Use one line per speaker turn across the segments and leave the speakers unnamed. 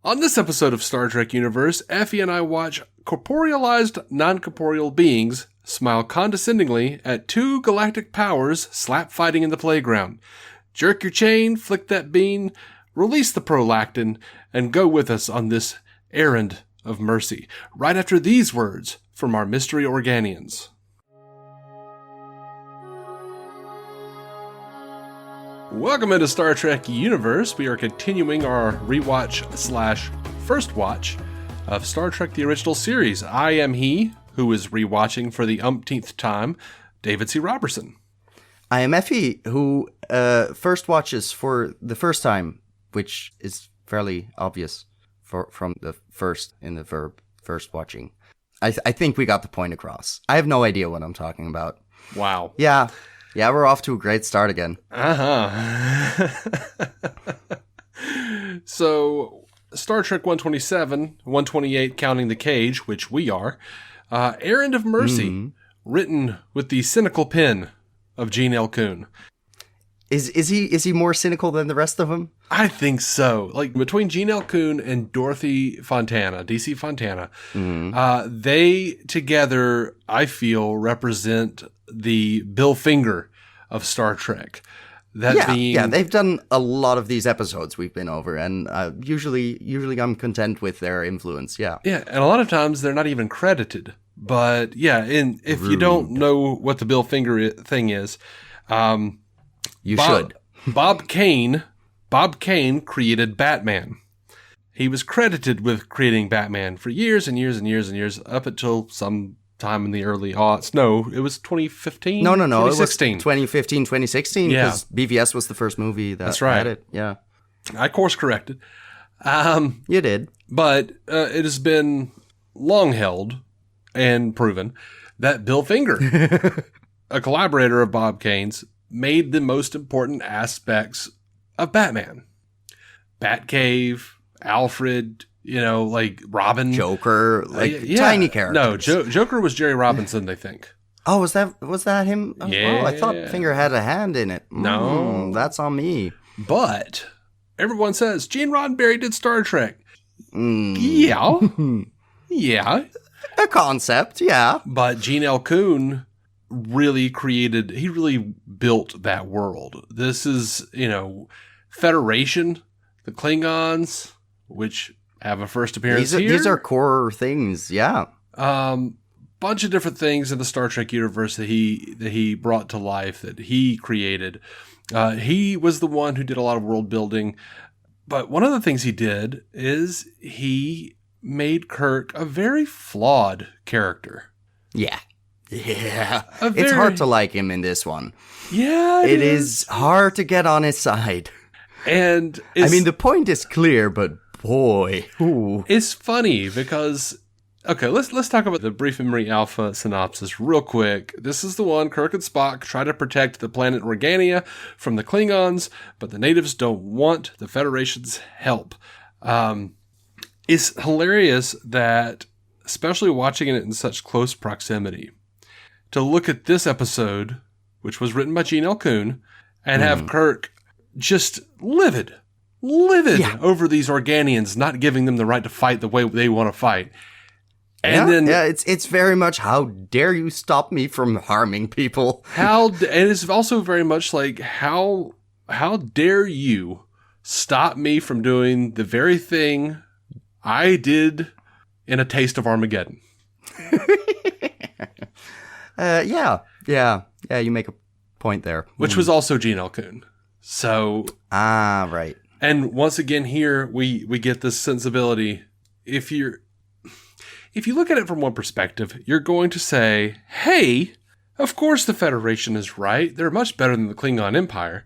On this episode of Star Trek Universe, Effie and I watch corporealized, non-corporeal beings smile condescendingly at two galactic powers slap fighting in the playground. Jerk your chain, flick that bean, release the prolactin, and go with us on this errand of mercy, right after these words from our mystery Organians. Welcome into Star Trek Universe. We are continuing our rewatch/first watch of Star Trek the Original Series. I am he who is rewatching for the umpteenth time, David C. Roberson.
I am Effie, who first watches for the first time, which is fairly obvious from the first in the verb first watching. I think we got the point across. I have no idea what I'm talking about.
Wow.
Yeah, we're off to a great start again.
So, Star Trek 127, 128 counting the cage, which we are, Errand of Mercy, written with the cynical pen of Gene L. Kuhn.
Is he more cynical than the rest of them?
I think so. Like, between Gene L. Kuhn and Dorothy Fontana, DC Fontana, they together, I feel, represent the Bill Finger of Star Trek. They've done a lot of these episodes we've been over, and usually I'm content with their influence. Yeah, and a lot of times they're not even credited. But yeah, and if you don't know what the Bill Finger thing is,
you should.
Bob Kane created Batman. He was credited with creating Batman for years and years and years and years, up until some time in the early aughts. No, it was 2015?
No,
2016.
It was 2015, 2016, because BVS was the first movie that had it. Yeah.
I course corrected.
You did.
But it has been long held and proven that Bill Finger, a collaborator of Bob Kane's, made the most important aspects of Batman. Batcave, Alfred, like Robin.
Joker, tiny characters.
No, Joker was Jerry Robinson, they think.
Oh, was that him?
Yeah.
Oh, I thought Finger had a hand in it.
No.
That's on me.
But everyone says, Gene Roddenberry did Star Trek. Yeah. Yeah.
A concept, yeah.
But Gene L. Kuhn really built that world. This is, Federation, the Klingons, which have a first appearance here.
These are core things, yeah.
Bunch of different things in the Star Trek universe that he brought to life, that he created. He was the one who did a lot of world building. But one of the things he did is he made Kirk a very flawed character.
Yeah. It's hard to like him in this one.
Yeah,
it is hard to get on his side.
And
the point is clear, but boy,
it's funny because, okay, let's talk about the Brief Memory Alpha synopsis real quick. This is the one: Kirk and Spock try to protect the planet Organia from the Klingons, but the natives don't want the Federation's help. It's hilarious that, especially watching it in such close proximity, to look at this episode, which was written by Gene L. Kuhn, and have Kirk just livid over these Organians not giving them the right to fight the way they want to fight. And
it's very much, how dare you stop me from harming people?
And it's also very much like, how dare you stop me from doing the very thing I did in A Taste of Armageddon.
You make a point there.
Which was also Gene L. Kuhn. So.
Right.
And once again here, we get this sensibility. If you look at it from one perspective, you're going to say, hey, of course the Federation is right. They're much better than the Klingon Empire.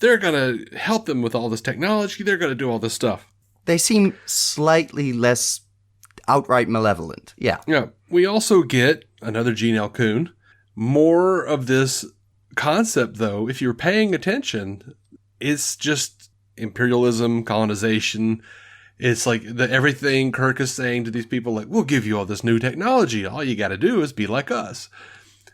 They're going to help them with all this technology. They're going to do all this stuff.
They seem slightly less outright malevolent. Yeah.
Yeah. We also get another Gene L. Kuhn. More of this concept, though, if you're paying attention, it's just imperialism, colonization. It's like everything Kirk is saying to these people, like, we'll give you all this new technology. All you got to do is be like us.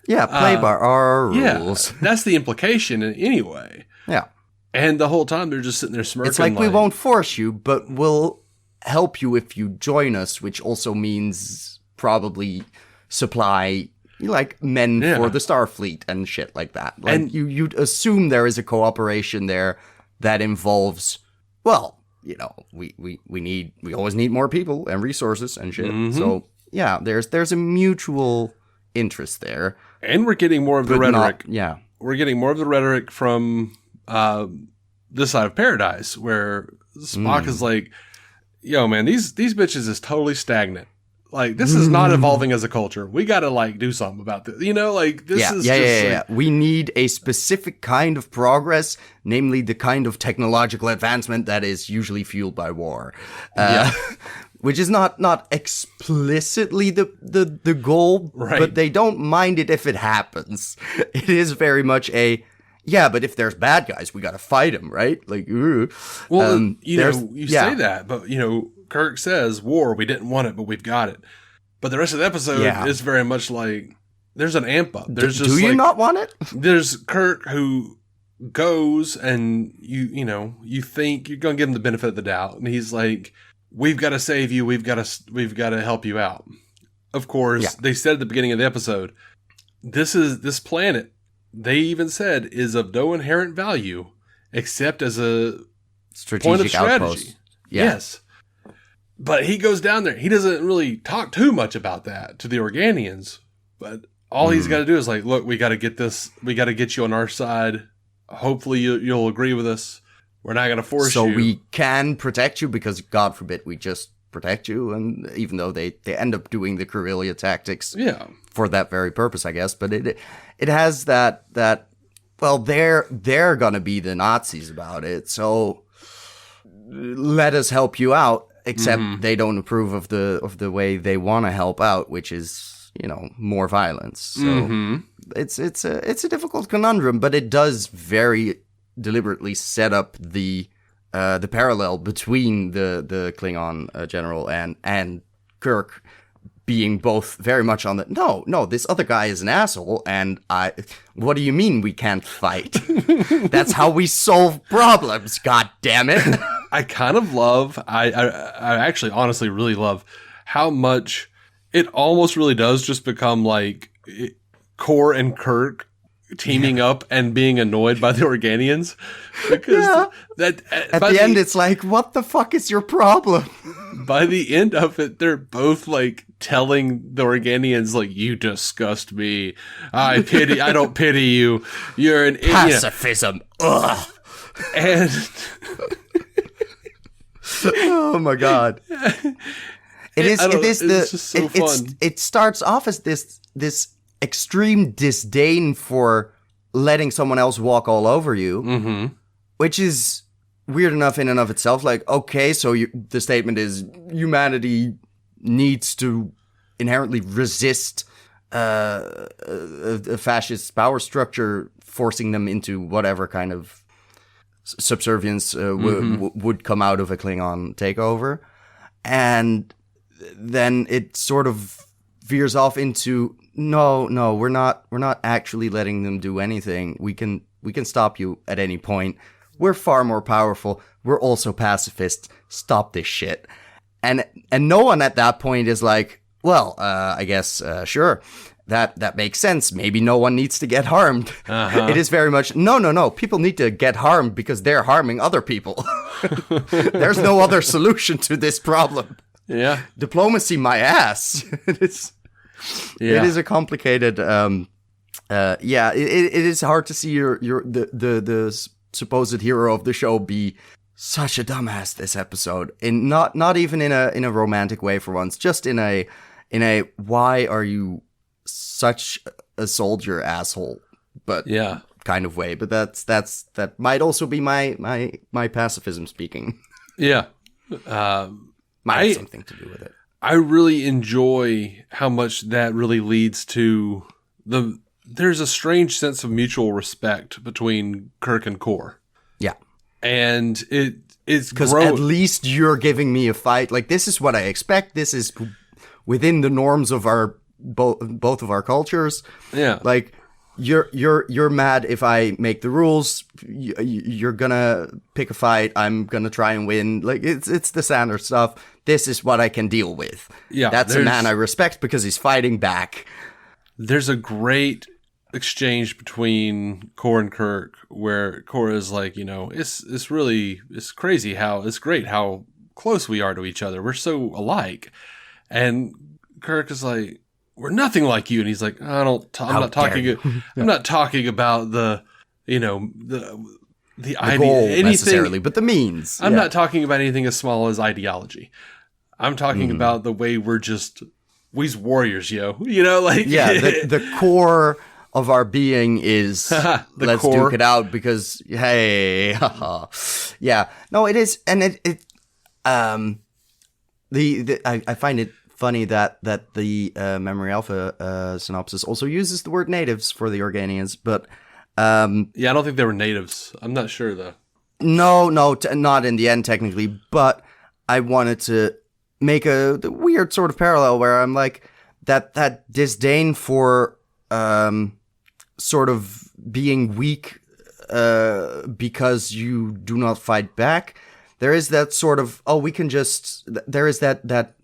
Yeah, play by our rules.
Yeah, that's the implication anyway.
Yeah.
And the whole time they're just sitting there smirking.
It's like we won't force you, but we'll help you if you join us, which also means probably supply like men for the Starfleet and shit like that. Like, and you'd assume there is a cooperation there that involves, well, you know, we always need more people and resources and shit. Mm-hmm. So yeah, there's a mutual interest there,
and we're getting more of the rhetoric.
Yeah,
we're getting more of the rhetoric from this side of Paradise, where Spock is like, "Yo, man, these bitches is totally stagnant. Like, this is not evolving as a culture. We got to, like, do something about this. You know, like, this is just...
We need a specific kind of progress, namely the kind of technological advancement that is usually fueled by war. Which is not explicitly the goal, right, but they don't mind it if it happens. It is very much a... Yeah, but if there's bad guys, we got to fight them, right? Like,
well, you know, you say that, but, you know, Kirk says, war, we didn't want it, but we've got it. But the rest of the episode is very much like, there's an amp up. There's just,
do you not want it?
There's Kirk who goes and you think you're going to give him the benefit of the doubt. And he's like, we've got to save you. We've got to help you out. Of course, they said at the beginning of the episode, this planet, they even said, is of no inherent value except as a
strategic
point of strategy.
Outpost. Yeah.
Yes. But he goes down there. He doesn't really talk too much about that to the Organians. But all he's got to do is like, look, we got to get this. We got to get you on our side. Hopefully you'll agree with us. We're not going to force you.
So we can protect you because, God forbid, we just protect you. And even though they end up doing the Corellia tactics for that very purpose, I guess. But it has that well, they're going to be the Nazis about it. So let us help you out. Except they don't approve of the way they want to help out, which is, you know, more violence. So it's a difficult conundrum, but it does very deliberately set up the parallel between the Klingon general and Kirk being both very much on the no, this other guy is an asshole, and what do you mean we can't fight? That's how we solve problems, god damn it.
I kind of love, I actually honestly really love how much it almost really does just become like Core and Kirk teaming up and being annoyed by the Organians. Because that
at the end it's like, what the fuck is your problem?
By the end of it, they're both like telling the Organians, like, you disgust me. I don't pity you. You're an
pacifism. Ugh.
And
oh my god. It starts off as this extreme disdain for letting someone else walk all over you, which is weird enough in and of itself. Like, okay, so the statement is humanity needs to inherently resist a fascist power structure, forcing them into whatever kind of subservience would come out of a Klingon takeover. And then it sort of veers off into no, we're not actually letting them do anything. We can stop you at any point. We're far more powerful. We're also pacifists. Stop this shit. And no one at that point is like, well, I guess sure. That makes sense. Maybe no one needs to get harmed. It is very much, no. People need to get harmed because they're harming other people. There's no other solution to this problem.
Yeah.
Diplomacy, my ass. It is a complicated, it is hard to see the supposed hero of the show be such a dumbass this episode. And not even in a romantic way for once, just in a why are you such a soldier asshole, but kind of way. But that might also be my pacifism speaking.
Yeah.
Might have something to do with it.
I really enjoy how much that really leads to there's a strange sense of mutual respect between Kirk and Core.
Yeah.
And it's
because at least you're giving me a fight. Like, this is what I expect. This is within the norms of our both of our cultures.
Yeah.
Like, you're mad if I make the rules. You're gonna pick a fight. I'm gonna try and win. Like, it's the standard stuff. this is what I can deal with.
Yeah,
That's a man I respect because he's fighting back.
There's a great exchange between Kor and Kirk where Kor is like, it's crazy it's great how close we are to each other. We're so alike. And Kirk is like, we're nothing like you. And he's like, I'm not talking about the idea,
goal
anything
necessarily, but the means.
I'm not talking about anything as small as ideology. I'm talking about the way we's warriors, yo.
The core of our being is let's duke it out because hey, yeah. No, it is, and I find it funny that the Memory Alpha synopsis also uses the word natives for the Organians, but
I don't think they were natives. I'm not sure though.
No, not in the end technically, but I wanted to make the weird sort of parallel where I'm like that disdain for sort of being weak because you do not fight back. There is that sort of there is that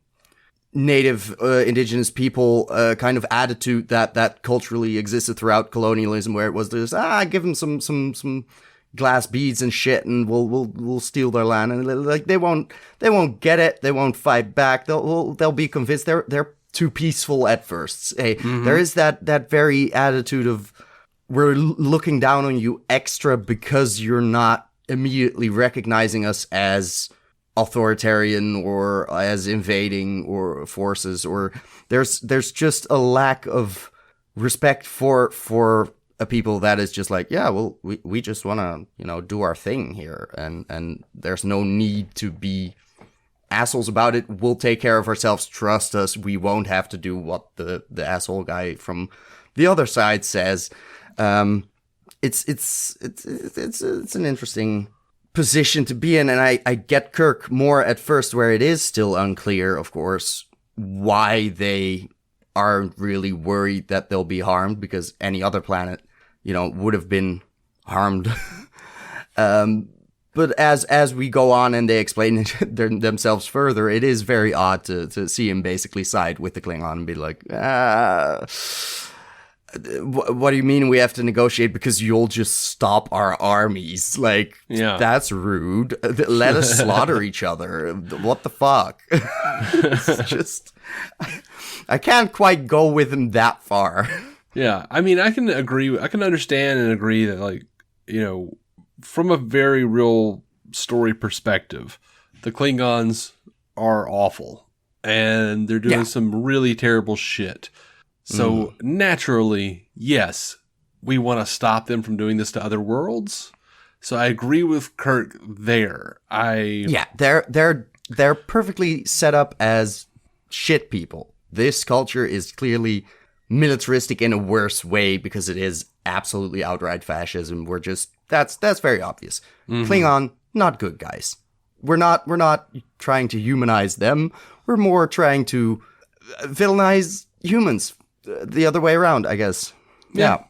native indigenous people kind of attitude that culturally existed throughout colonialism, where it was just give them some glass beads and shit and we'll steal their land, and like they won't get it, they won't fight back, they'll be convinced they're too peaceful at first. Hey, there is that very attitude of we're looking down on you extra because you're not immediately recognizing us as authoritarian or as invading or forces, or there's just a lack of respect for a people that is just like, we just want to do our thing here, and there's no need to be assholes about it. We'll take care of ourselves, trust us, we won't have to do what the asshole guy from the other side says. It's an interesting position to be in, and I get Kirk more at first, where it is still unclear, of course, why they aren't really worried that they'll be harmed, because any other planet, would have been harmed. But as we go on and they explain it themselves further, it is very odd to see him basically side with the Klingon and be like, what do you mean we have to negotiate because you'll just stop our armies? Like, that's rude. Let us slaughter each other. What the fuck? It's just, I can't quite go with him that far.
Yeah, I mean, I can understand and agree that, like, from a very real story perspective, the Klingons are awful and they're doing some really terrible shit. So naturally, yes, we want to stop them from doing this to other worlds. So I agree with Kirk there.
They're perfectly set up as shit people. This culture is clearly militaristic in a worse way because it is absolutely outright fascism. That's very obvious. Klingon, not good guys. We're not trying to humanize them. We're more trying to villainize humans. The other way around, I guess. Yeah.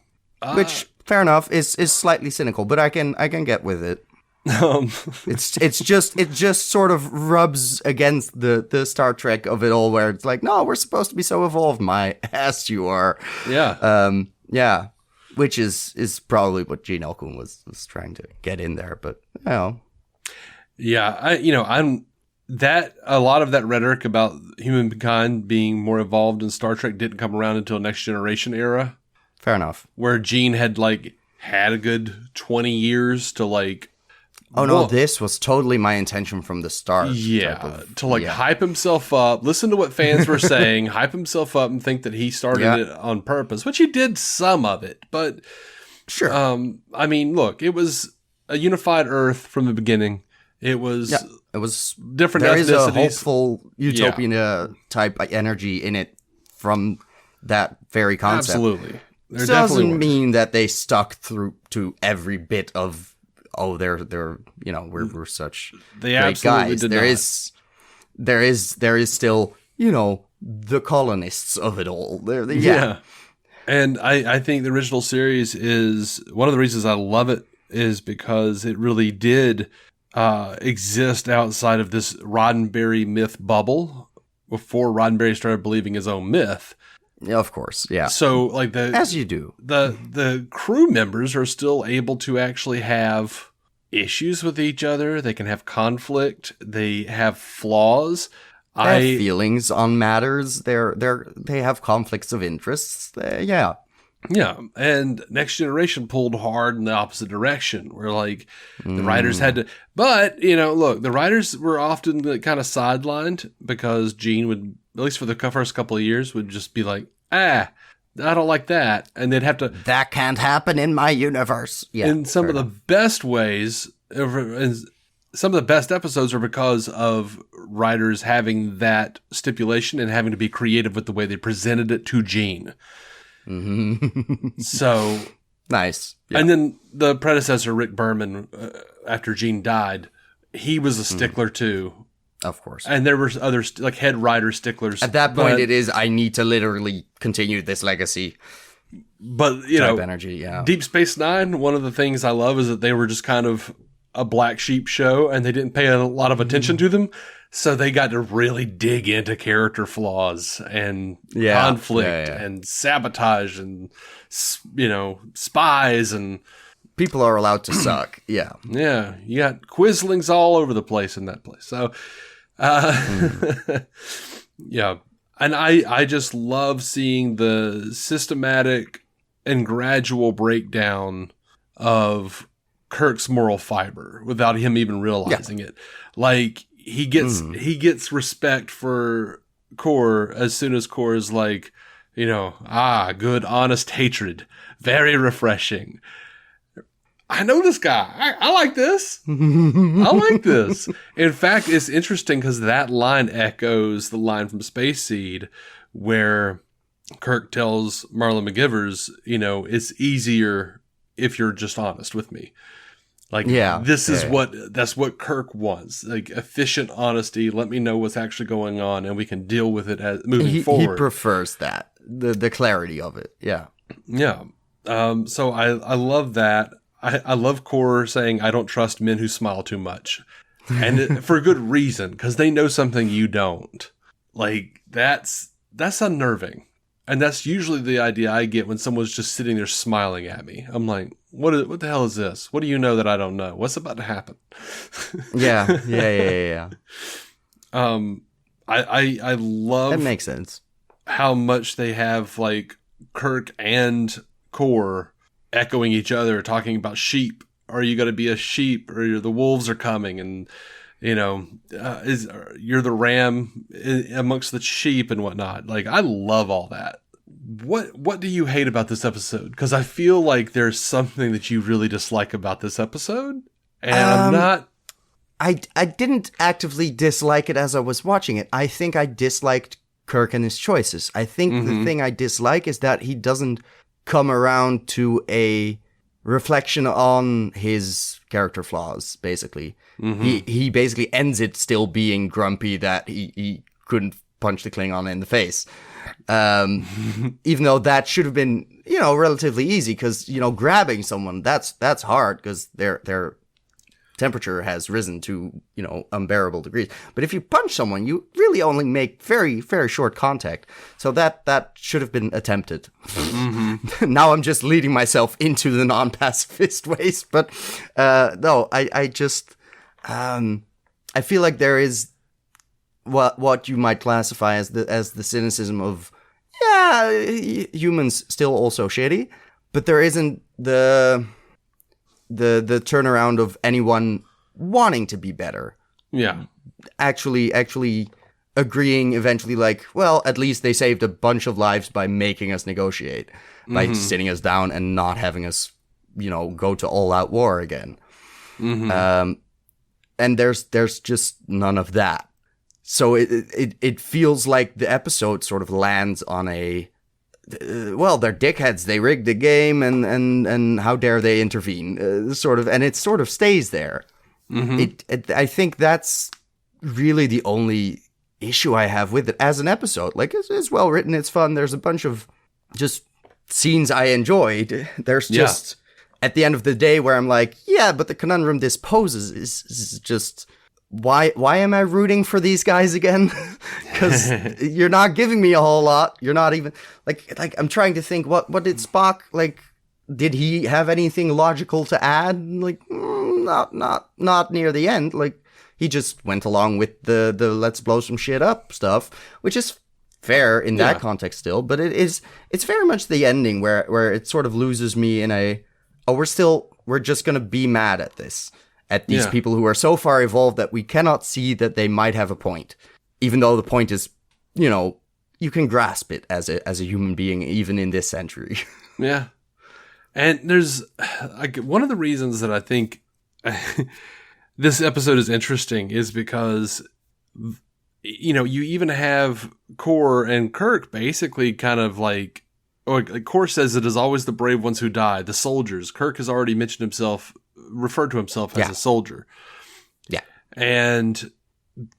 Which, fair enough, is slightly cynical, but I can get with it. It just sort of rubs against the Star Trek of it all, where it's like, no, we're supposed to be so evolved, my ass you are.
Yeah.
Which is probably what Gene Elkun was trying to get in there, but
Yeah, I'm that a lot of that rhetoric about humankind being more evolved in Star Trek didn't come around until Next Generation era.
Fair enough.
Where Gene had had a good 20 years to
no, this was totally my intention from the start.
Yeah, hype himself up, listen to what fans were saying, hype himself up and think that he started it on purpose, which he did some of it, but
sure.
I mean, look, it was a unified Earth from the beginning. It was different
there
ethnicities.
Is a hopeful utopia type energy in it from that very concept.
Absolutely.
It doesn't mean that they stuck through to every bit of we're such
they
great guys. There is still the colonists of it all. Yeah.
And I think the original series is one of the reasons I love it is because it really did exist outside of this Roddenberry myth bubble before Roddenberry started believing his own myth.
Yeah, of course, yeah.
So, like
as you do,
the crew members are still able to actually have issues with each other. They can have conflict. They have flaws.
They have feelings on matters. They have conflicts of interests. Yeah.
Yeah, and Next Generation pulled hard in the opposite direction, where like the writers had to. But look, the writers were often kind of sidelined because Gene would, at least for the first couple of years, would just be like, I don't like that, and they'd have to.
That can't happen in my universe. Yeah,
in some of the best ways, and some of the best episodes are because of writers having that stipulation and having to be creative with the way they presented it to Gene.
Mm-hmm.
So
nice.
Yeah. And then the predecessor, Rick Berman, after Gene died, he was a stickler too.
Of course.
And there were other like head writer sticklers.
At that point, it is, I need to literally continue this legacy.
But,
energy, yeah.
Deep Space Nine, one of the things I love is that they were just kind of a black sheep show and they didn't pay a lot of attention to them. So they got to really dig into character flaws and conflict and sabotage and, spies and...
People are allowed to suck, yeah.
Yeah, you got Quislings all over the place in that place. So, yeah. And I just love seeing the systematic and gradual breakdown of Kirk's moral fiber without him even realizing it. Like, he gets respect for Kor as soon as Kor is like, good, honest hatred. Very refreshing. I know this guy. I like this. I like this. In fact, it's interesting because that line echoes the line from Space Seed where Kirk tells Marla McGivers, it's easier if you're just honest with me. Like, that's what Kirk wants. Like, efficient honesty. Let me know what's actually going on and we can deal with it as moving forward.
He prefers that. The clarity of it. Yeah.
Yeah. So I love that. I love Kor saying, I don't trust men who smile too much. And for good reason, because they know something you don't. Like, that's unnerving. And that's usually the idea I get when someone's just sitting there smiling at me. I'm like, what the hell is this? What do you know that I don't know? What's about to happen?
Yeah.
I love...
That makes sense.
How much they have, like, Kirk and Kor echoing each other, talking about sheep. Are you going to be a sheep, or the wolves are coming, and you're the ram amongst the sheep and whatnot. Like, I love all that. What do you hate about this episode? Because I feel like there's something that you really dislike about this episode, and I'm not.
I didn't actively dislike it as I was watching it. I think I disliked Kirk and his choices. I think the thing I dislike is that he doesn't come around to a reflection on his character flaws, basically. He basically ends it still being grumpy that he couldn't punch the Klingon in the face. Even though that should have been, relatively easy, because, grabbing someone, that's hard, because their temperature has risen to, unbearable degrees. But if you punch someone, you really only make very, very short contact. So that should have been attempted. Now I'm just leading myself into the non-pacifist ways. But no, I just I feel like there is what you might classify as the cynicism of humans still also shitty, but there isn't the turnaround of anyone wanting to be better.
Yeah.
Actually agreeing eventually, like, well, at least they saved a bunch of lives by making us negotiate, by sitting us down and not having us, go to all-out war again. And there's just none of that. So it feels like the episode sort of lands on a, well, they're dickheads. They rigged the game, and how dare they intervene? Sort of, and it sort of stays there. I think that's really the only issue I have with it as an episode. Like, it's well written, it's fun. There's a bunch of just scenes I enjoyed. There's just at the end of the day, where I'm like, yeah, but the conundrum this poses is just, why am I rooting for these guys again? Because you're not giving me a whole lot. You're not even like I'm trying to think, what did Spock like? Did he have anything logical to add? Like, not near the end. Like, he just went along with the let's blow some shit up stuff, which is fair in that context still. But it's very much the ending where it sort of loses me in a, we're just gonna be mad at this, at these people who are so far evolved that we cannot see that they might have a point, even though the point is, you can grasp it as a human being even in this century.
Yeah. And there's like one of the reasons that I think this episode is interesting is because, you even have Core and Kirk basically kind of like Core says it is always the brave ones who die, the soldiers. Kirk has already referred to himself as a soldier. Yeah.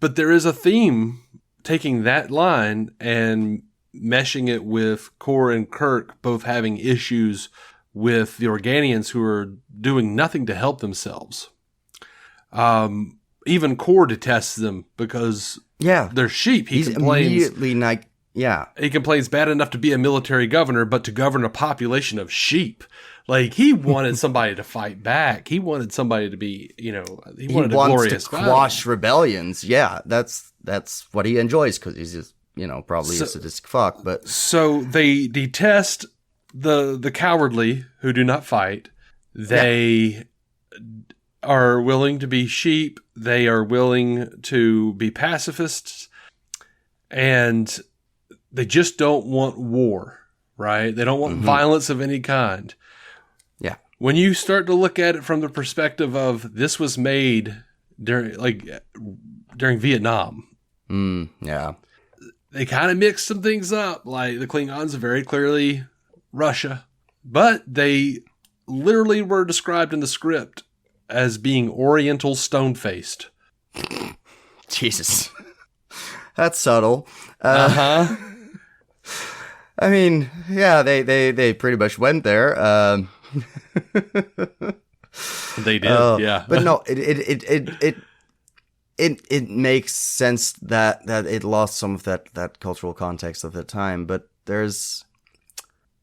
But there is a theme taking that line and meshing it with Core and Kirk both having issues with the Organians who are doing nothing to help themselves. Even Core detests them because they're sheep. He complains
immediately like,
he complains bad enough to be a military governor, but to govern a population of sheep. Like, he wanted somebody to fight back. He wanted somebody to be, he wanted a glorious
to quash rebellions. Yeah, that's what he enjoys because he's just, probably a sadistic fuck. But
so they detest the cowardly who do not fight. They are willing to be sheep. They are willing to be pacifists, and they just don't want war, right? They don't want violence of any kind.
Yeah.
When you start to look at it from the perspective of this was made during Vietnam.
Yeah.
They kind of mixed some things up. Like, the Klingons are very clearly Russia, but they literally were described in the script as being Oriental stone-faced.
Jesus. That's subtle.
Uh-huh.
I mean, yeah, they pretty much went there.
They did, yeah.
But no, it makes sense that it lost some of that cultural context of the time. But there's,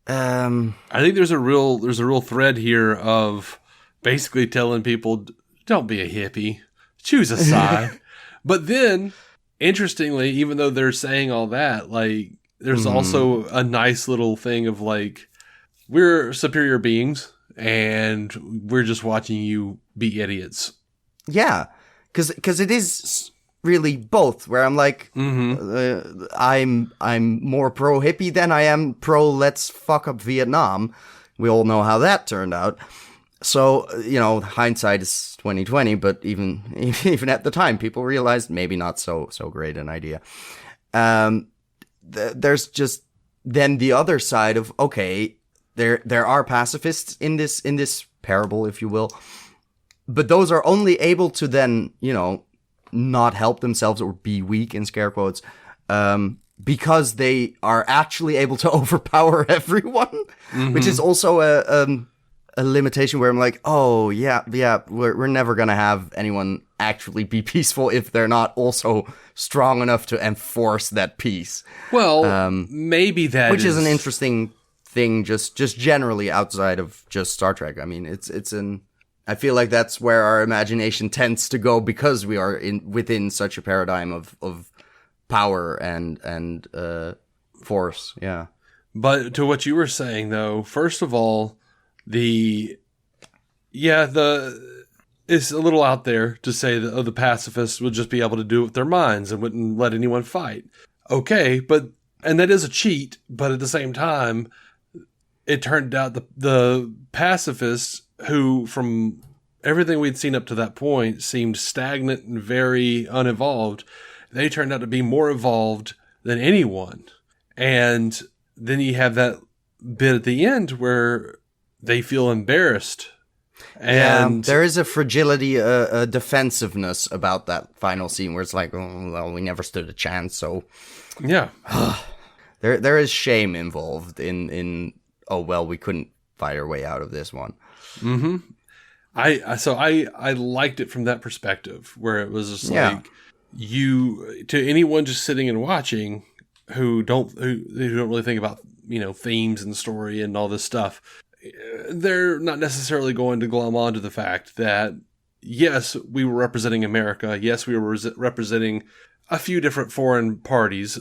I think there's a real thread here of basically telling people, don't be a hippie, choose a side. But then, interestingly, even though they're saying all that, like, there's also a nice little thing of like, we're superior beings and we're just watching you be idiots.
Yeah, because it is really both. Where I'm like, I'm more pro hippie than I am pro let's fuck up Vietnam. We all know how that turned out. So, hindsight is 2020, but even at the time, people realized maybe not so great an idea. There's just then the other side of, okay, there are pacifists in this parable, if you will, but those are only able to then, not help themselves or be weak in scare quotes, because they are actually able to overpower everyone, which is also a limitation where I'm like, oh yeah, we're never gonna have anyone actually be peaceful if they're not also strong enough to enforce that peace.
Well, maybe that
which is an interesting thing, just generally outside of just Star Trek. I mean, I feel like that's where our imagination tends to go because we are within such a paradigm of power and force. Yeah.
But to what you were saying, though, first of all, it's a little out there to say that the pacifists would just be able to do it with their minds and wouldn't let anyone fight. Okay, and that is a cheat, but at the same time, it turned out the pacifists, who from everything we'd seen up to that point seemed stagnant and very unevolved, they turned out to be more evolved than anyone. And then you have that bit at the end where they feel embarrassed. And
there is a fragility, a defensive-ness about that final scene where it's like, oh, well, we never stood a chance, so...
Yeah.
There is shame involved in oh, well, we couldn't fight our way out of this one.
Mm-hmm. I liked it from that perspective, where it was just
Yeah.
like, you, to anyone just sitting and watching who don't really think about, themes and story and all this stuff, they're not necessarily going to glom onto the fact that, yes, we were representing America. Yes, we were representing a few different foreign parties.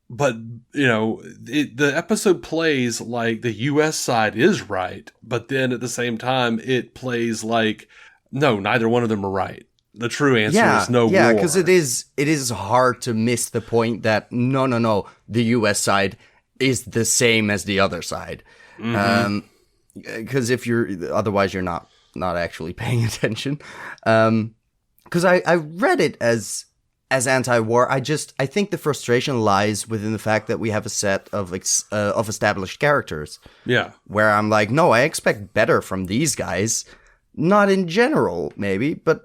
But, the episode plays like the U.S. side is right. But then at the same time, it plays like, no, neither one of them are right. The true answer is no war.
Yeah, because it is hard to miss the point that no, the U.S. side is the same as the other side. Because otherwise you're not actually paying attention. Because I read it as anti-war. I think the frustration lies within the fact that we have a set of established characters.
Yeah.
Where I'm like, no, I expect better from these guys. Not in general, maybe, but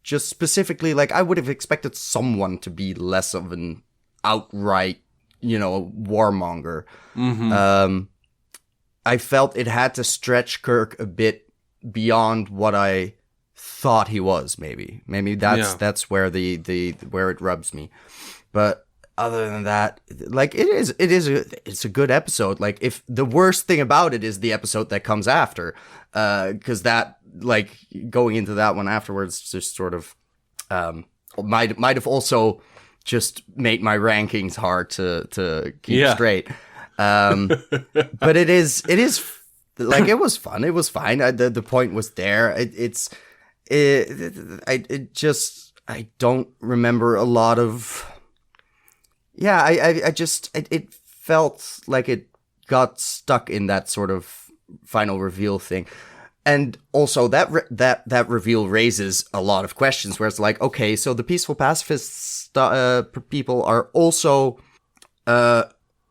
just specifically, like, I would have expected someone to be less of an outright, warmonger. I felt it had to stretch Kirk a bit beyond what I thought he was. Maybe that's where where it rubs me. But other than that, like, it's a good episode. Like, if the worst thing about it is the episode that comes after, because that, like, going into that one afterwards just sort of might have also just made my rankings hard to keep straight. But it is like, it was fun. It was fine. The point was there. I don't remember a lot of. Yeah, it felt like it got stuck in that sort of final reveal thing. And also that reveal raises a lot of questions, where it's like, okay, so the peaceful pacifist people are also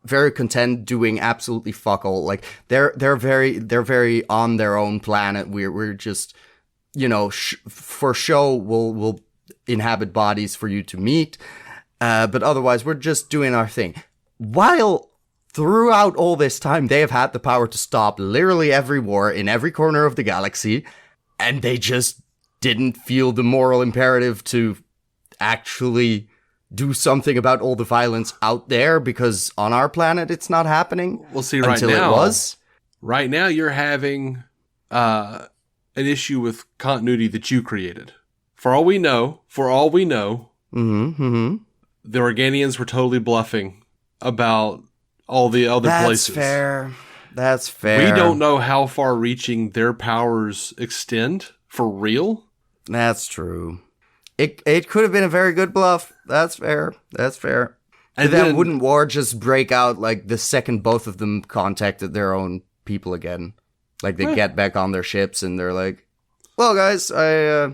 very content doing absolutely fuck all. Like, they're very on their own planet. We're just, for show we'll inhabit bodies for you to meet, but otherwise we're just doing our thing. While throughout all this time, they have had the power to stop literally every war in every corner of the galaxy, and they just didn't feel the moral imperative to actually do something about all the violence out there, because on our planet it's not happening.
We'll see.
Until
it
was.
Right now, you're having an issue with continuity that you created. For all we know, the Organians were totally bluffing about all the other places.
That's fair.
We don't know how far-reaching their powers extend for real.
That's true. It could have been a very good bluff. That's fair. And then wouldn't war just break out like the second both of them contacted their own people again? Like, they get back on their ships and they're like, "Well, guys, I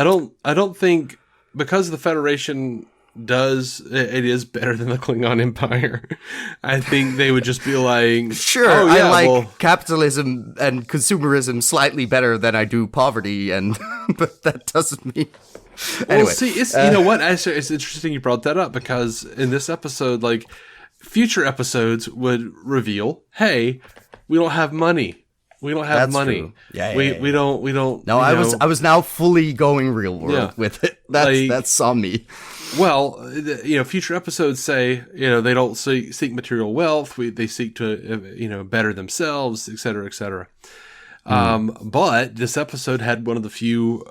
don't think, because the Federation it is better than the Klingon Empire. I think they would just be like,
sure,
oh, yeah,
I like capitalism and consumerism slightly better than I do poverty, and but that doesn't mean. Anyway,
well, see, it's you know what? It's interesting you brought that up, because in this episode, like, future episodes would reveal, hey, we don't have money. We don't have money.
True. Yeah,
we don't.
No, I was now fully going real world with it. That's on me.
Well, future episodes say, they don't seek material wealth. They seek to, better themselves, et cetera, et cetera. But this episode had one of the few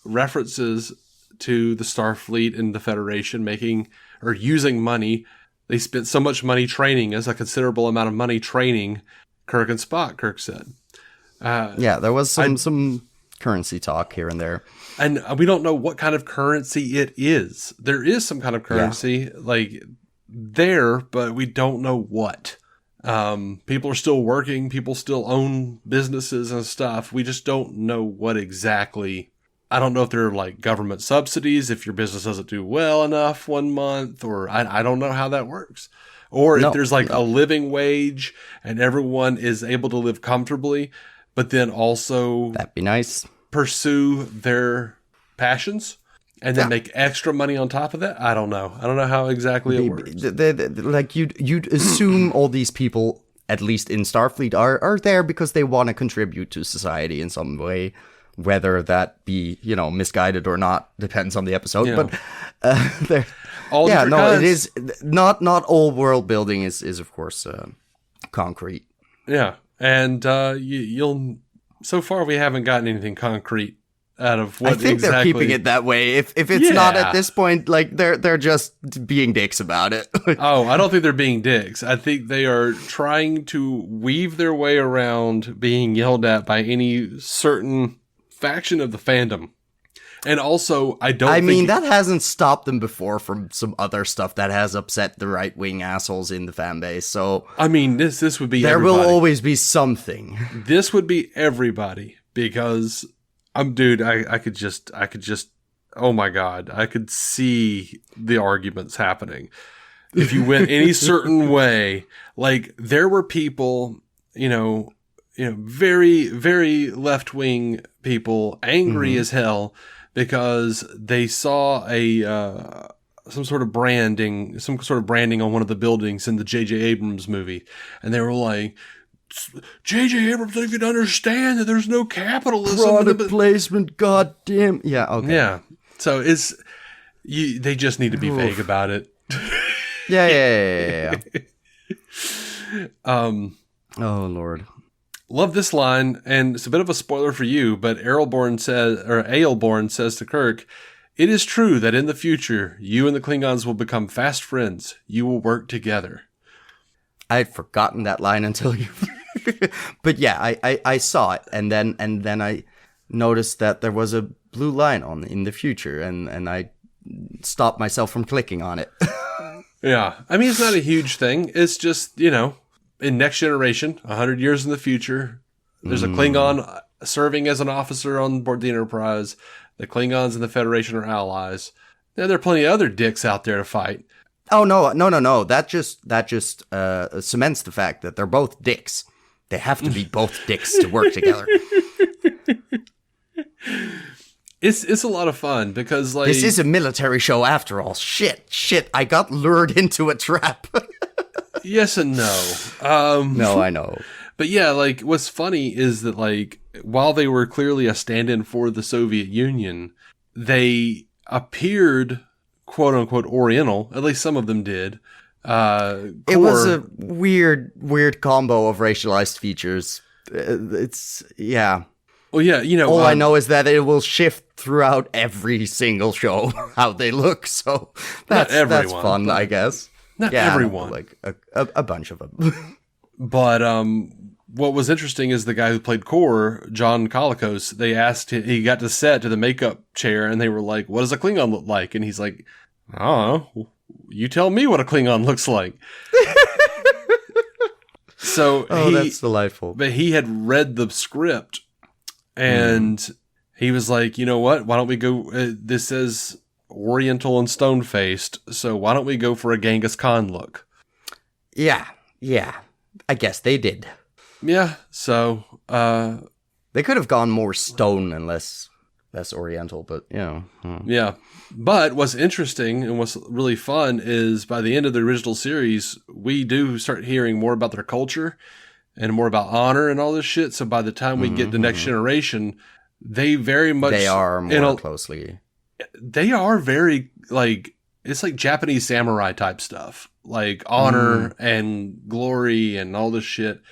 references to the Starfleet and the Federation using money. They spent so much money training, as a considerable amount of money training Kirk and Spock, Kirk said.
There was some currency talk here and there.
And we don't know what kind of currency it is. There is some kind of currency there, but we don't know what. People are still working. People still own businesses and stuff. We just don't know what exactly. I don't know if they're like government subsidies, if your business doesn't do well enough one month, or I don't know how that works. Or if there's a living wage and everyone is able to live comfortably, but then also
that'd be nice.
Pursue their passions and then make extra money on top of that. I don't know how exactly it works.
Like, you'd assume all these people at least in Starfleet, are there because they want to contribute to society in some way, whether that be, misguided or not, depends on the episode.
Yeah.
But
All different kinds.
it is not all world building is of course concrete.
Yeah, and you'll. So far, we haven't gotten anything concrete out of what
I think
exactly.
they're keeping it that way. If it's not at this point, like they're just being dicks about it.
Oh, I don't think they're being dicks. I think they are trying to weave their way around being yelled at by any certain faction of the fandom. And also, I mean,
that hasn't stopped them before from some other stuff that has upset the right-wing assholes in the fan base. So,
I mean, this would be
there
everybody.
will always be something.
This would be everybody because dude, I could just, oh my God, I could see the arguments happening. If you went any certain way, like there were people, very, very left-wing people angry as hell because they saw some sort of branding on one of the buildings in the J.J. Abrams movie. And they were like, J.J. Abrams doesn't even understand that there's no capitalism.
Product placement, goddamn. Yeah, okay.
Yeah. So they just need to be vague about it.
Yeah. Oh, Lord.
Love this line, and it's a bit of a spoiler for you, but Aelborn says to Kirk, "It is true that in the future, you and the Klingons will become fast friends. You will work together."
I had forgotten that line until you... But yeah, I saw it, and then I noticed that there was a blue line in the future, and I stopped myself from clicking on it.
Yeah. I mean, it's not a huge thing. It's just, in Next Generation, 100 years in the future, there's a Klingon serving as an officer on board the Enterprise. The Klingons and the Federation are allies. Now, there are plenty of other dicks out there to fight.
Oh, no. That just cements the fact that they're both dicks. They have to be both dicks to work together.
It's a lot of fun because, like...
This is a military show after all. Shit, I got lured into a trap.
Yes and no.
No, I know.
But yeah, like, what's funny is that, like, while they were clearly a stand-in for the Soviet Union, they appeared, quote-unquote, Oriental. At least some of them did.
It was a weird combo of racialized features. Yeah.
Well, yeah,
all I know is that it will shift throughout every single show how they look. So that's fun, I guess.
Not everyone,
like a bunch of them.
But what was interesting is the guy who played Kor, John Colicos. They asked him, he got to set to the makeup chair, and they were like, "What does a Klingon look like?" And he's like, "I don't know. You tell me what a Klingon looks like." So
that's delightful.
But he had read the script, and he was like, "You know what? Why don't we go? This says Oriental and stone-faced, so why don't we go for a Genghis Khan look?"
Yeah. I guess they did.
Yeah. So
they could have gone more stone and less Oriental, but
Yeah. But what's interesting and what's really fun is by the end of the original series, we do start hearing more about their culture and more about honor and all this shit. So by the time we get to Next Generation, they very much...
They are more closely...
They are very, like... It's like Japanese samurai type stuff. Like honor and glory and all this shit.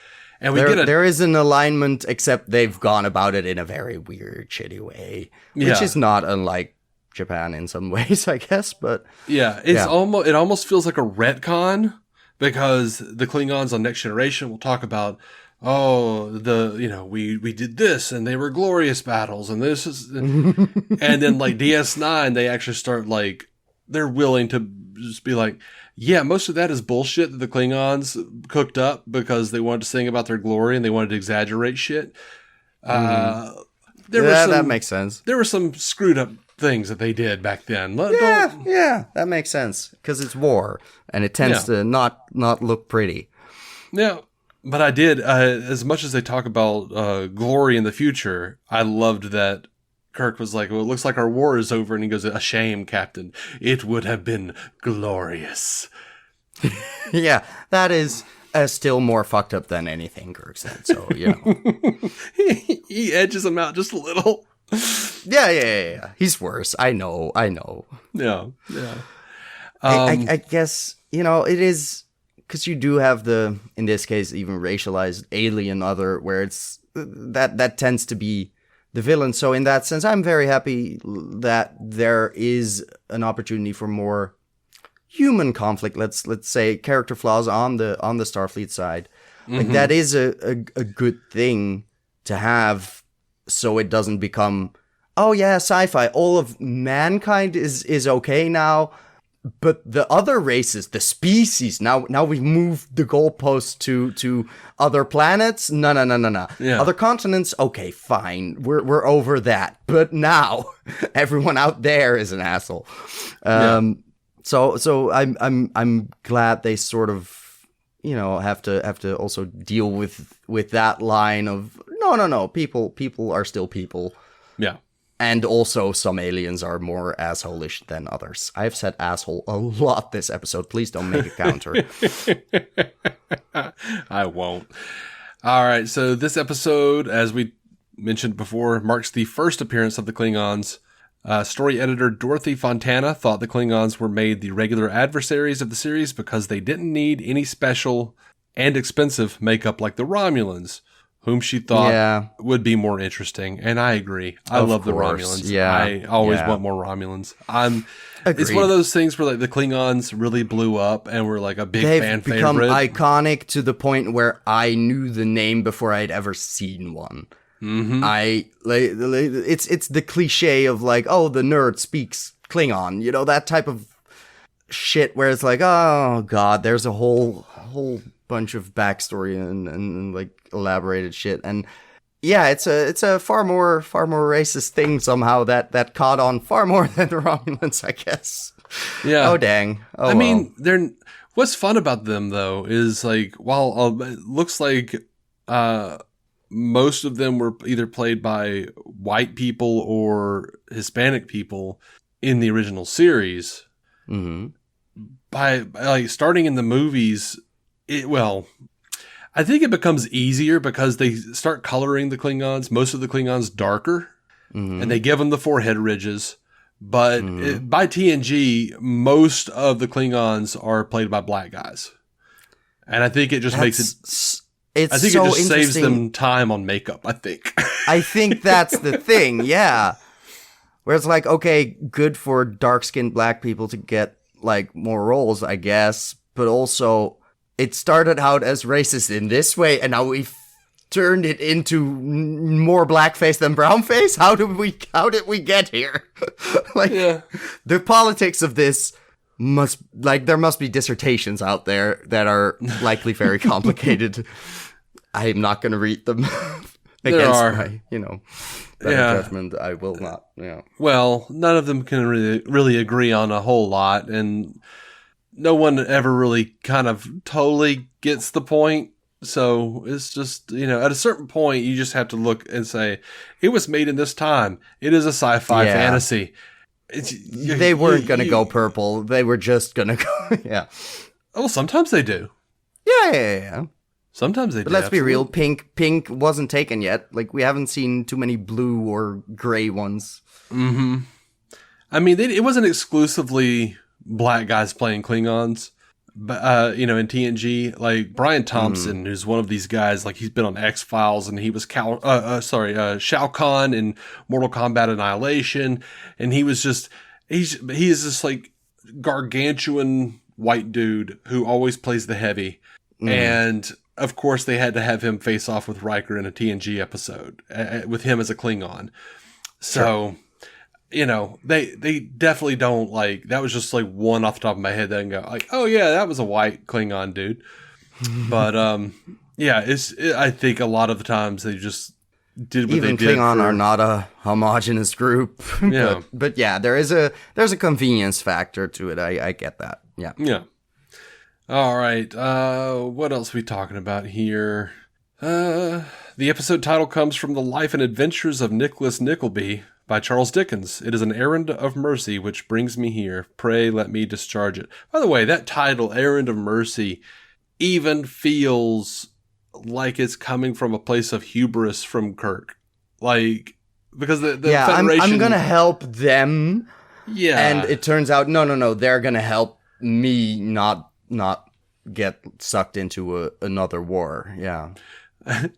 And
there is an alignment, except they've gone about it in a very weird, shitty way. Which is not unlike Japan in some ways, I guess, but... Yeah,
it almost feels like a retcon, because the Klingons on Next Generation will talk about, we did this, and they were glorious battles, and this is... and then, like, DS9, they actually start, like, they're willing to just be like, yeah, most of that is bullshit that the Klingons cooked up because they wanted to sing about their glory and they wanted to exaggerate shit.
That makes sense.
There were some screwed up things that they did back then.
Yeah, that makes sense because it's war and it tends to not look pretty.
Yeah, but I did, as much as they talk about glory in the future, I loved that Kirk was like, well, it looks like our war is over. And he goes, "A shame, Captain. It would have been glorious."
Yeah, that is still more fucked up than anything Kirk said. So,
he edges them out just a little.
Yeah. He's worse. I know.
Yeah.
I guess, it is, because you do have in this case, even racialized alien other, where it's, that tends to be the villain. So in that sense, I'm very happy that there is an opportunity for more human conflict. Let's say character flaws on the Starfleet side. Like that is a good thing to have, so it doesn't become, oh yeah, sci-fi. All of mankind is okay now, but the other races, the species, now we've moved the goalposts to other planets. No.
Yeah.
Other continents, okay, fine. We're over that. But now everyone out there is an asshole. So I'm glad they sort of, have to also deal with that line of no, people are still people.
Yeah.
And also, some aliens are more asshole-ish than others. I've said asshole a lot this episode. Please don't make a counter.
I won't. All right, so this episode, as we mentioned before, marks the first appearance of the Klingons. Story editor Dorothy Fontana thought the Klingons were made the regular adversaries of the series because they didn't need any special and expensive makeup like the Romulans, whom she thought would be more interesting. And I agree. I love the Romulans.
Yeah.
I always want more Romulans.
Agreed.
It's one of those things where like the Klingons really blew up and were like a big fan favorite.
They've become iconic to the point where I knew the name before I'd ever seen one.
Mm-hmm.
It's the cliche of like, oh, the nerd speaks Klingon, that type of shit where it's like, oh god, there's a whole bunch of backstory and like elaborated shit, and yeah, it's a far more racist thing somehow that caught on far more than the Romulans, I guess.
Yeah.
Oh dang. Oh,
I mean, what's fun about them though is like, while it looks like most of them were either played by white people or Hispanic people in the original series.
Mm-hmm.
By like starting in the movies, I think it becomes easier because they start coloring the Klingons, most of the Klingons darker, and they give them the forehead ridges. But by TNG, most of the Klingons are played by black guys. And I think it just makes it... I think it just saves them time on makeup, I think.
I think that's the thing, yeah. Where it's like, okay, good for dark-skinned black people to get, like, more roles, I guess. But also, it started out as racist in this way, and now we've turned it into more blackface than brownface? How did we get here? The politics of this there must be dissertations out there that are likely very complicated. I'm not going to read them against my, better judgment. I will not. Yeah.
Well, none of them can really agree on a whole lot, and no one ever really kind of totally gets the point. So it's just, at a certain point, you just have to look and say, it was made in this time. It is a sci-fi fantasy.
They weren't going to go purple. They were just going to go, yeah.
Well, sometimes they do.
Yeah.
Sometimes they do.
But let's be real, pink wasn't taken yet. Like, we haven't seen too many blue or gray ones.
Mm-hmm. I mean, it wasn't exclusively black guys playing Klingons. But, in TNG, like, Brian Thompson, who's one of these guys, like, he's been on X-Files, and he was Shao Kahn in Mortal Kombat Annihilation, and he is this, like, gargantuan white dude who always plays the heavy, and, of course, they had to have him face off with Riker in a TNG episode, with him as a Klingon. So... Sure. They definitely don't like, that was just like one off the top of my head that I can go like, oh yeah, that was a white Klingon dude. But, I think a lot of the times they just did what
even
they did.
Klingon are not a homogenous group.
Yeah.
but yeah, there's a convenience factor to it. I get that. Yeah.
Yeah. All right. What else are we talking about here? The episode title comes from The Life and Adventures of Nicholas Nickleby by Charles Dickens. It is an errand of mercy which brings me here. Pray let me discharge it. By the way, that title, Errand of Mercy, even feels like it's coming from a place of hubris from Kirk. Like, because the Federation...
I'm going to help them.
Yeah.
And it turns out, no, they're going to help me not get sucked into another war. Yeah.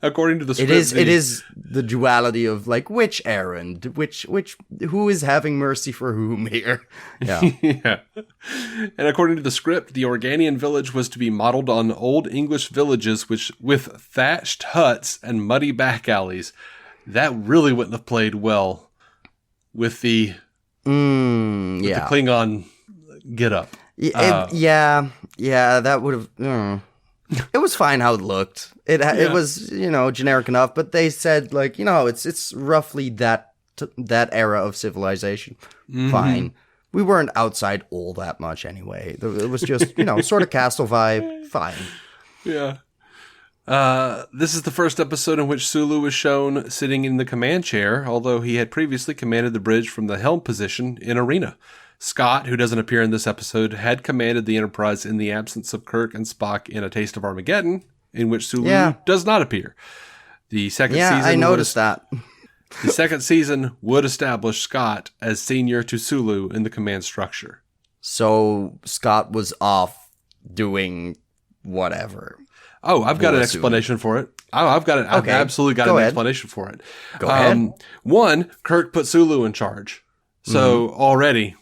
According to the script,
it is the duality of like which errand, who is having mercy for whom here. Yeah.
Yeah. And according to the script, the Organian village was to be modeled on old English villages with thatched huts and muddy back alleys. That really wouldn't have played well with the the Klingon get up.
That would have. It was fine how it looked. It was, generic enough, but they said like, it's roughly that era of civilization. Mm-hmm. Fine. We weren't outside all that much anyway. It was just, sort of castle vibe. Fine.
Yeah. This is the first episode in which Sulu was shown sitting in the command chair, although he had previously commanded the bridge from the helm position in Arena. Scott, who doesn't appear in this episode, had commanded the Enterprise in the absence of Kirk and Spock in A Taste of Armageddon, in which Sulu does not appear. The second season
I noticed that.
The second season would establish Scott as senior to Sulu in the command structure.
So Scott was off doing whatever.
Oh, I've got an explanation for it. I've absolutely got an explanation for it.
Go ahead.
One, Kirk put Sulu in charge. So already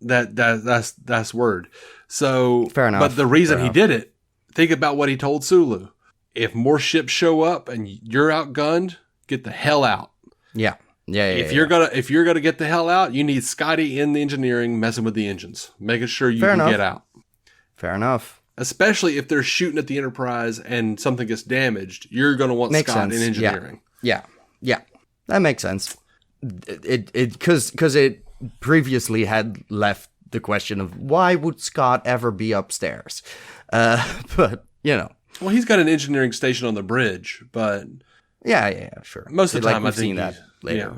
that's word. So
fair enough.
But the reason he did it, think about what he told Sulu. If more ships show up and you're outgunned, get the hell out.
Yeah.
If you're gonna get the hell out, you need Scotty in the engineering messing with the engines, making sure you can get out.
Fair enough.
Especially if they're shooting at the Enterprise and something gets damaged, you're going to want Scott in engineering.
Yeah. That makes sense. Because it previously had left the question of why would Scott ever be upstairs? But,
Well, he's got an engineering station on the bridge, but...
Yeah, sure.
Most of the time,
I've seen that later.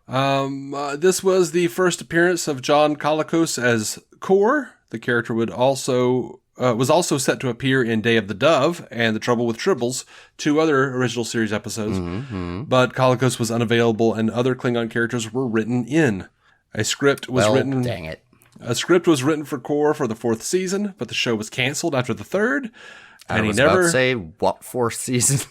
Yeah. This was the first appearance of John Colicos as Kor. The character was also set to appear in Day of the Dove and The Trouble with Tribbles, two other original series episodes.
Mm-hmm.
But Colicos was unavailable and other Klingon characters were written in. A script was written.
Dang it.
A script was written for Kor for the 4th season, but the show was canceled after the 3rd.
I was about to say, what 4th season?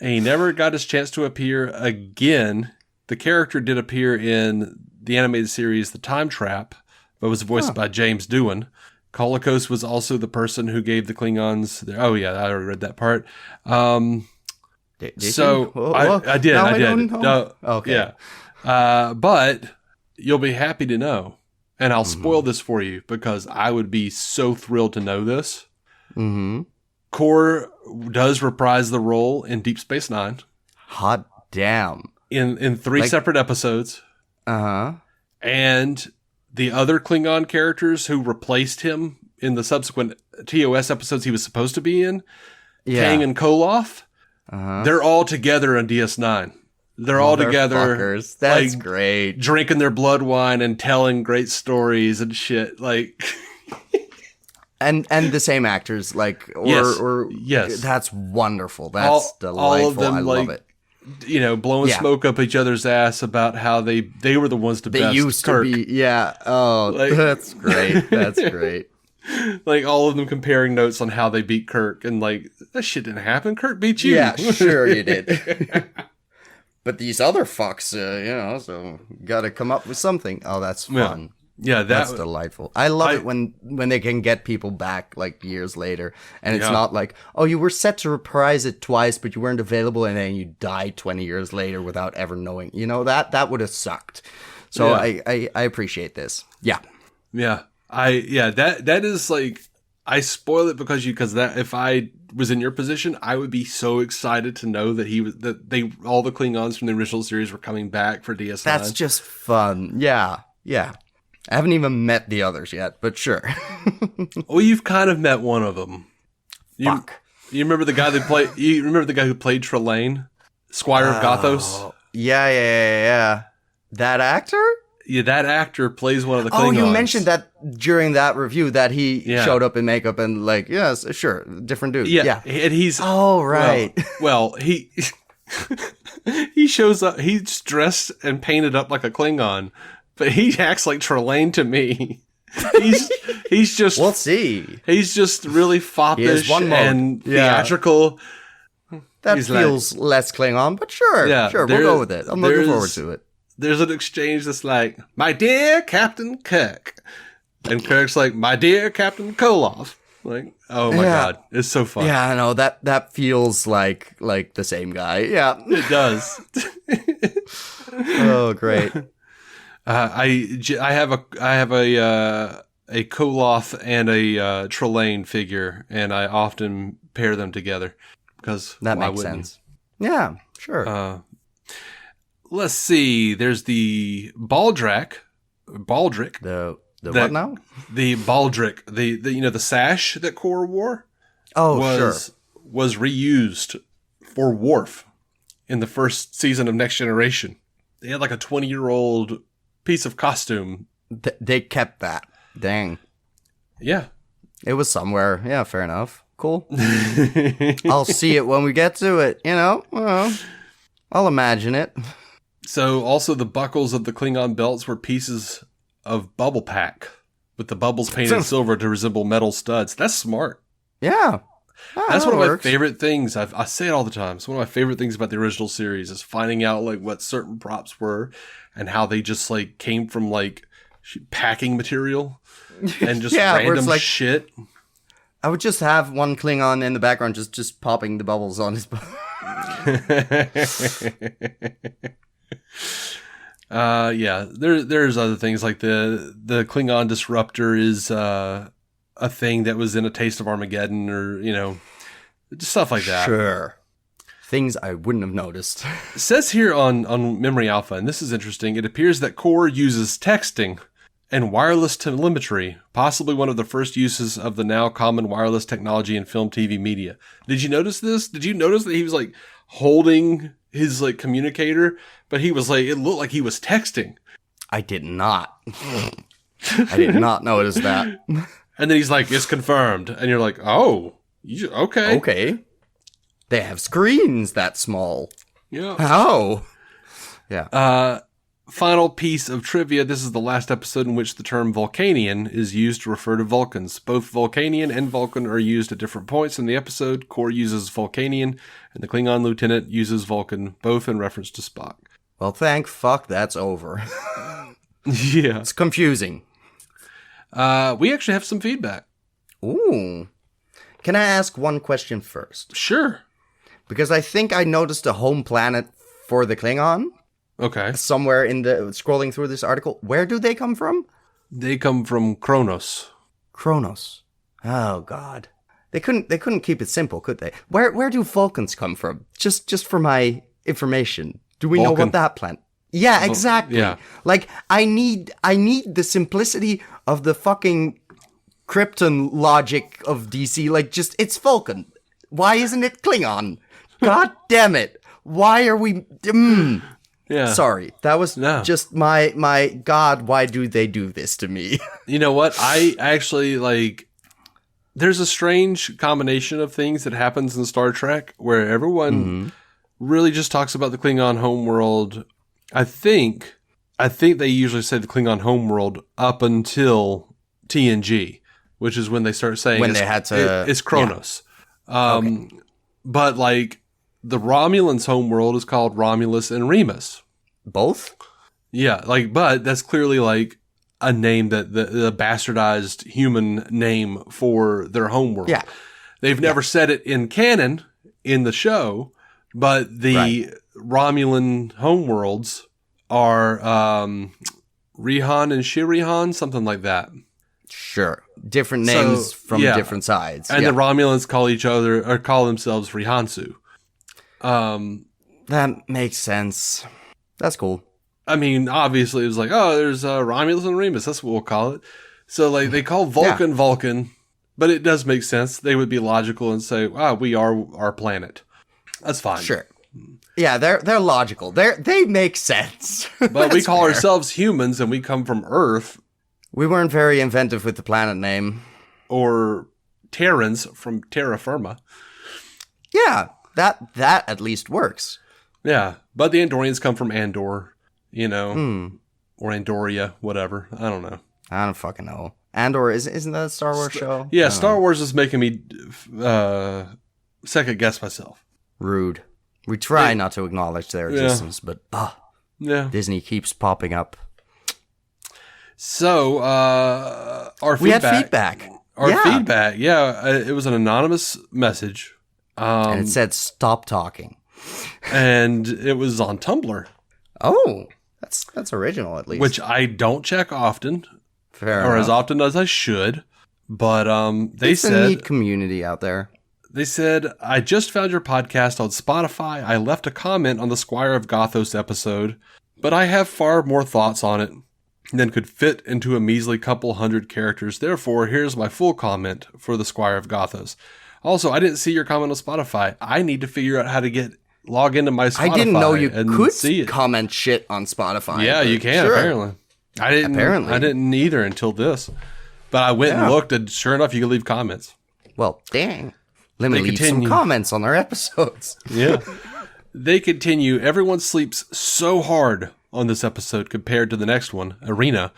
And he never got his chance to appear again. The character did appear in the animated series The Time Trap, but was voiced by James Doohan. Colicos was also the person who gave the Klingons I already read that part.
Did
so
you?
I did. I did. No,
okay.
Yeah. But you'll be happy to know, and I'll spoil this for you because I would be so thrilled to know this.
Mm-hmm.
Kor does reprise the role in Deep Space Nine.
Hot damn.
In 3 separate episodes.
Uh-huh.
And the other Klingon characters who replaced him in the subsequent TOS episodes he was supposed to be in, Kang and Koloth, they're all together on DS9. They're all together.
That's great.
Drinking their blood wine and telling great stories and shit. Like...
And the same actors,
yes.
That's wonderful. That's delightful. All of them, I love it.
Blowing smoke up each other's ass about how they were the ones to best Kirk. They used to be,
yeah. Oh, that's great. That's great.
Like all of them comparing notes on how they beat Kirk, and like that shit didn't happen. Kirk beat you.
Yeah, sure you did. But these other fucks, so got to come up with something. Oh, that's fun.
Yeah,
that's delightful. I love it when they can get people back like years later, and it's not like, oh, you were set to reprise it twice, but you weren't available, and then you died 20 years later without ever knowing. That would have sucked. So I appreciate this. Yeah,
that is like, I spoil it because if I was in your position, I would be so excited to know that all the Klingons from the original series were coming back for DS9.
That's just fun. Yeah. I haven't even met the others yet, but sure.
Well, you've kind of met one of them.
Fuck.
You remember the guy who played Trelane, Squire of Gothos?
Yeah. That actor?
Yeah, that actor plays one of the Klingons.
Oh, you mentioned that during that review that he showed up in makeup and like, yes, sure, different dude. Yeah.
And he's...
Oh, right.
Well, he... he shows up, he's dressed and painted up like a Klingon, but he acts like Trelane to me. He's just...
We'll see.
He's just really foppish and theatrical.
That feels less Klingon, but sure, we'll go with it. I'm looking forward to it.
There's an exchange that's like, my dear Captain Kirk. And Kirk's like, my dear Captain Koloff. Like, oh my God, it's so fun.
Yeah, I know, that feels like the same guy. Yeah.
It does.
Oh, great.
I have a Koloff and a Trelane figure, and I often pair them together because
that makes sense. Yeah, sure.
Let's see. There's the Baldric.
The what now?
The Baldric. The sash that Kor wore.
Oh,
was reused for Worf in the first season of Next Generation. They had like a 20-year-old piece of costume.
They kept that. Dang.
Yeah.
It was somewhere. Yeah, fair enough. Cool. I'll see it when we get to it, Well, I'll imagine it.
So also the buckles of the Klingon belts were pieces of bubble pack with the bubbles painted silver to resemble metal studs. That's smart.
Yeah.
That's one of my favorite things. I say it all the time. It's one of my favorite things about the original series is finding out like what certain props were and how they just like came from like packing material and just random shit.
I would just have one Klingon in the background just popping the bubbles on his butt.
There's other things like the Klingon disruptor is a thing that was in A Taste of Armageddon or just stuff like that.
Sure. Things I wouldn't have noticed.
It says here on Memory Alpha, and this is interesting, it appears that Kor uses texting and wireless telemetry, possibly one of the first uses of the now common wireless technology in film, TV, media. Did you notice this? Did you notice that he was like holding his like communicator, but he was like, it looked like he was texting.
I did not. I did not notice that.
And then he's like, it's confirmed. And you're like, oh, okay.
Okay. They have screens that small.
Yeah.
How? Yeah.
Final piece of trivia. This is the last episode in which the term Vulcanian is used to refer to Vulcans. Both Vulcanian and Vulcan are used at different points in the episode. Kor uses Vulcanian, and the Klingon lieutenant uses Vulcan, both in reference to Spock.
Well, thank fuck that's over.
Yeah.
It's confusing.
We actually have some feedback.
Ooh. Can I ask one question first?
Sure.
Because I think I noticed a home planet for the Klingon.
Okay.
Somewhere in the scrolling through this article. Where do they come from?
They come from Kronos.
Kronos. Oh God. They couldn't keep it simple, could they? Where do Vulcans come from? Just for my information. Do we know what that planet? Yeah, exactly.
Yeah.
Like I need the simplicity of the fucking Krypton logic of DC. Like just it's Vulcan. Why isn't it Klingon? God damn it. Why are we
Yeah.
Sorry. That was just my God, why do they do this to me?
You know what? I actually there's a strange combination of things that happens in Star Trek where everyone really just talks about the Klingon homeworld. I think they usually say the Klingon homeworld up until TNG, which is when they start saying it's Kronos.
Yeah. Okay.
But like the Romulans' homeworld is called Romulus and Remus.
Both?
Yeah, but that's clearly like a name that the bastardized human name for their homeworld.
Yeah.
They've never said it in canon in the show, but the Romulan homeworlds are Rihan and Shirihan, something like that.
Sure. Different names from different sides.
And the Romulans call themselves Rihansu.
That makes sense. That's cool.
I mean, obviously it was like, oh, there's Romulus and Remus. That's what we'll call it. So like they call Vulcan Vulcan, but it does make sense. They would be logical and say, we are our planet. That's fine.
Sure. Yeah, they're logical. They make sense.
But we call ourselves humans and we come from Earth.
We weren't very inventive with the planet name.
Or Terrans from terra firma.
Yeah, that at least works.
Yeah, but the Andorians come from Andor, or Andoria, whatever. I don't know.
I don't fucking know. Andor, isn't that a Star Wars show?
Yeah, Star Wars is making me second guess myself.
Rude. We try not to acknowledge their existence, but Disney keeps popping up.
So,
we had feedback.
Feedback, it was an anonymous message.
And it said, "Stop talking."
And it was on Tumblr.
Oh, that's original, at least.
Which I don't check often.
Fair
or
enough.
as often as I should. But they
it's
said...
a neat community out there.
They said, I just found your podcast on Spotify. I left a comment on the Squire of Gothos episode, but I have far more thoughts on it than could fit into a measly couple hundred characters. Therefore, here's my full comment for the Squire of Gothos. Also, I didn't see your comment on Spotify. I need to figure out how to log into my Spotify.
I didn't know you could
see it.
Comment shit on Spotify.
Yeah, you can, apparently. I didn't either until this. But I went and looked, and sure enough, you can leave comments.
Well, dang. Let me leave some comments on our episodes.
Yeah. They continue, everyone sleeps so hard on this episode compared to the next one, Arena.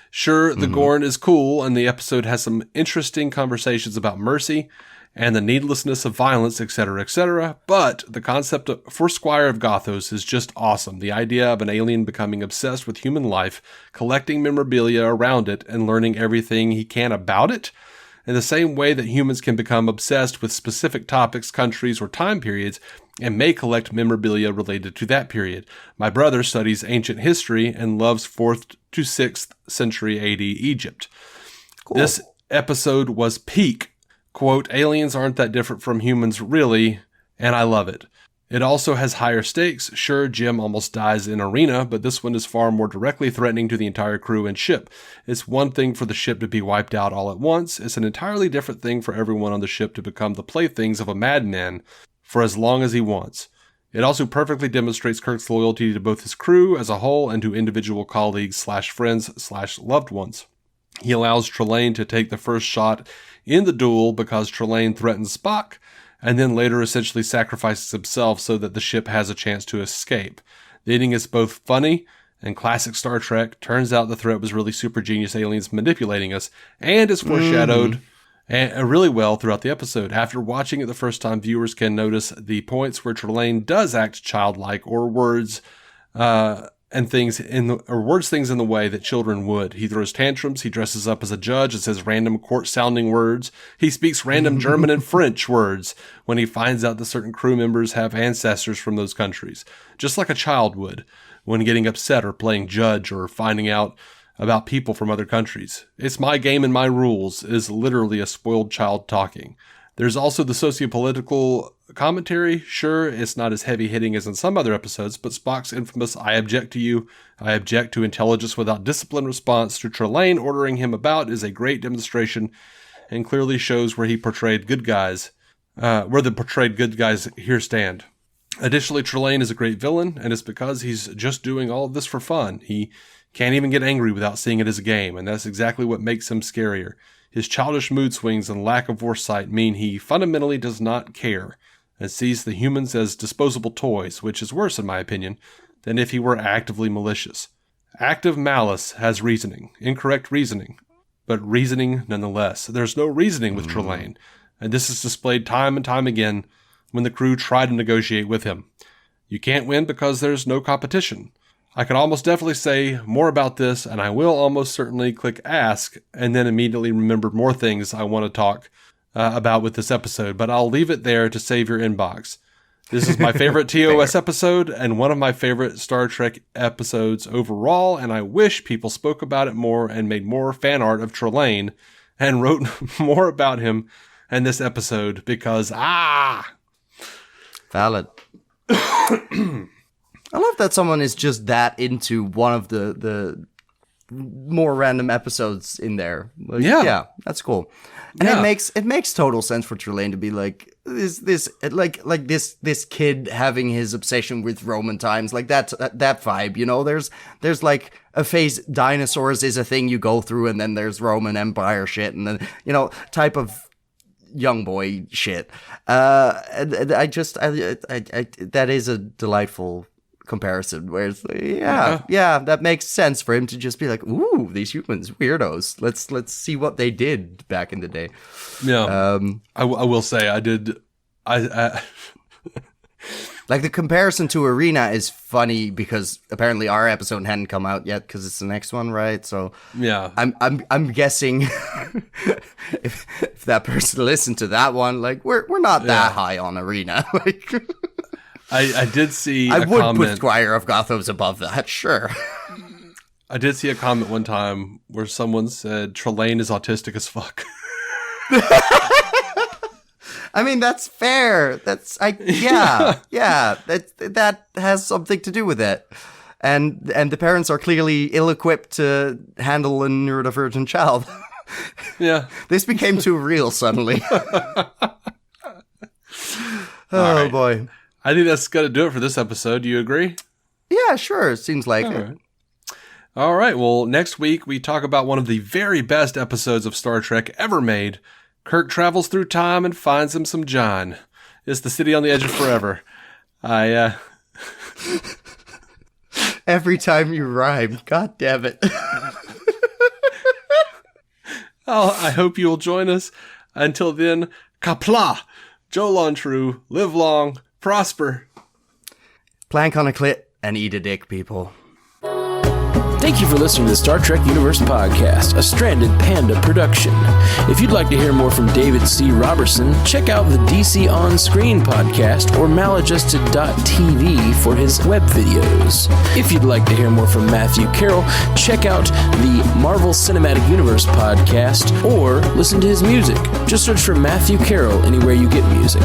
Sure, the Gorn is cool, and the episode has some interesting conversations about mercy and the needlessness of violence, etc., but the concept for Squire of Gothos is just awesome. The idea of an alien becoming obsessed with human life, collecting memorabilia around it, and learning everything he can about it, in the same way that humans can become obsessed with specific topics, countries, or time periods, and may collect memorabilia related to that period. My brother studies ancient history and loves 4th to 6th century AD Egypt. Cool. This episode was peak. Quote, aliens aren't that different from humans, really, and I love it. It also has higher stakes. Sure, Jim almost dies in Arena, but this one is far more directly threatening to the entire crew and ship. It's one thing for the ship to be wiped out all at once. It's an entirely different thing for everyone on the ship to become the playthings of a madman for as long as he wants. It also perfectly demonstrates Kirk's loyalty to both his crew as a whole and to individual colleagues / friends / loved ones. He allows Trelane to take the first shot in the duel because Trelane threatens Spock, and then later essentially sacrifices himself so that the ship has a chance to escape. The ending is both funny and classic Star Trek. Turns out the threat was really super genius aliens manipulating us, and is foreshadowed really well throughout the episode. After watching it the first time, viewers can notice the points where Trelane does act childlike or words things in the way that children would. He throws tantrums, he dresses up as a judge and says random court-sounding words. He speaks random German and French words when he finds out that certain crew members have ancestors from those countries, just like a child would when getting upset or playing judge or finding out about people from other countries. It's my game and my rules is literally a spoiled child talking. There's also the sociopolitical commentary. Sure, it's not as heavy-hitting as in some other episodes, but Spock's infamous "I object to you, I object to intelligence without discipline" response to Trelane ordering him about is a great demonstration and clearly shows where the portrayed good guys here stand. Additionally, Trelane is a great villain, and it's because he's just doing all of this for fun. He can't even get angry without seeing it as a game, and that's exactly what makes him scarier. His childish mood swings and lack of foresight mean he fundamentally does not care and sees the humans as disposable toys, which is worse, in my opinion, than if he were actively malicious. Active malice has reasoning, incorrect reasoning, but reasoning nonetheless. There's no reasoning with Trelane, and this is displayed time and time again when the crew try to negotiate with him. You can't win because there's no competition. I could almost definitely say more about this, and I will almost certainly click ask and then immediately remember more things I want to talk about with this episode, but I'll leave it there to save your inbox. This is my favorite TOS episode and one of my favorite Star Trek episodes overall, and I wish people spoke about it more and made more fan art of Trelane and wrote more about him in this episode because,
Valid. I love that someone is just that into one of the more random episodes in there. Yeah, that's cool. And
Yeah.
it makes total sense for Trelane to be like this kid having his obsession with Roman times, like that vibe, you know. There's like a phase dinosaurs is a thing you go through, and then there's Roman Empire shit, and then, you know, type of young boy shit. And I that is a delightful comparison where it's like, yeah, that makes sense for him to just be like, ooh, these humans, weirdos. Let's see what they did back in the day.
Yeah. I will say I
like the comparison to Arena is funny because apparently our episode hadn't come out yet because it's the next one, right? So
yeah,
I'm guessing if that person listened to that one, like we're not that high on Arena. Like,
I did see
I
a
would
comment.
put Squire of Gothos above that, sure.
I did see a comment one time where someone said Trelane is autistic as fuck.
I mean, that's fair. That has something to do with it. And the parents are clearly ill-equipped to handle a neurodivergent child.
Yeah.
This became too real suddenly.
Right.
Boy.
I think that's going to do it for this episode. Do you agree?
Yeah, sure. Seems like it.
Right. All right. Well, next week we talk about one of the very best episodes of Star Trek ever made. Kirk travels through time and finds him some John. It's the city on the edge of forever.
Every time you rhyme. God damn it.
I hope you will join us. Until then, Qapla', Joe Lontrue, live long, prosper.
Plank on a clit and eat a dick, people.
Thank you for listening to the Star Trek Universe Podcast, a Stranded Panda production. If you'd like to hear more from David C. Roberson, check out the DC On Screen podcast or maladjusted.tv for his web videos. If you'd like to hear more from Matthew Carroll, check out the Marvel Cinematic Universe podcast or listen to his music. Just search for Matthew Carroll anywhere you get music.